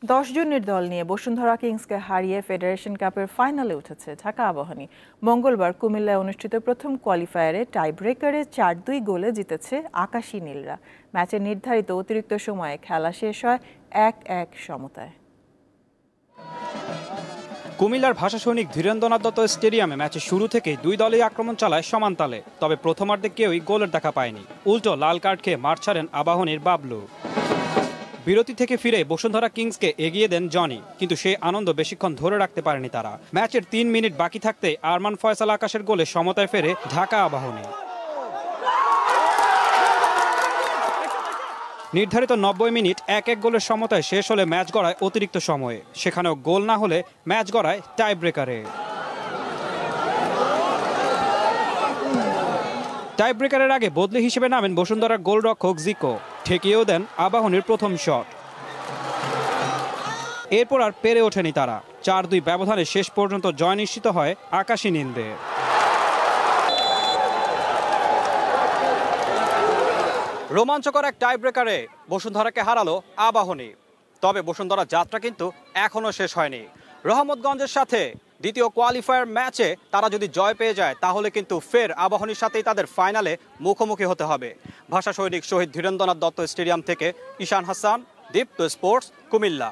10 জনের দল নিয়ে বসুন্ধরা কিংসকে হারিয়ে ফেডারেশন কাপের ফাইনালে উঠেছে ঢাকা আবাহনী। মঙ্গলবার কুমিল্লায় অনুষ্ঠিত প্রথম কোয়ালিফায়ারে টাই ব্রেকারে 4-2 গোলে জিতেছে আকাশী নীলরা। ম্যাচের নির্ধারিত অতিরিক্ত সময়ে খেলা শেষ হয় 1-1 সমতায়। কুমিল্লার ভাষা সৈনিক ধীরেন্দ্রনাথ দত্ত স্টেডিয়ামে ম্যাচের শুরু থেকেই দুই দলই আক্রমণ চালায় সমান তালে। তবে প্রথমার্ধে কেউই গোলের দেখা পায়নি। উল্টো লাল কার্ড খেয়ে মাঠ ছাড়েন আবাহনীর বাবলু। বিরতি থেকে ফিরে বসুন্ধরা কিংসকে এগিয়ে দেন জনি, কিন্তু সেই আনন্দ বেশিক্ষণ ধরে রাখতে পারেনি তারা। ম্যাচের 3 মিনিট বাকি থাকতে আরমান ফয়সাল আকাশের গোলে সমতায় ফেরে ঢাকা আবাহনী। নির্ধারিত 90 মিনিট 1-1 গোলের সমতায় শেষ হলে ম্যাচ গড়ায় অতিরিক্ত সময়ে। সেখানেও গোল না হলে ম্যাচ গড়ায় টাই ব্রেকারে। টাই ব্রেকারের আগে বদলি হিসেবে নামেন বসুন্ধরার গোলরক্ষক জিকো, ঠেকিয়েও দেন আবাহনীর প্রথম শট। এরপর আর পেরে ওঠেনি তারা। 4-2 ব্যবধানে শেষ পর্যন্ত জয় নিশ্চিত হয় আকাশী নীলদের। রোমাঞ্চকর এক টাই ব্রেকারে বসুন্ধরাকে হারালো আবাহনী। তবে বসুন্ধরা যাত্রা কিন্তু এখনো শেষ হয়নি। রহমতগঞ্জের সাথে দ্বিতীয় কোয়ালিফায়ার ম্যাচে তারা যদি জয় পেয়ে যায় তাহলে কিন্তু ফের আবাহনীর সাথেই তাদের ফাইনালে মুখোমুখি হতে হবে। ভাষা সৈনিক শহীদ ধীরেন্দ্রনাথ দত্ত স্টেডিয়াম থেকে ঈশান হাসান, দীপ্ত স্পোর্টস, কুমিল্লা।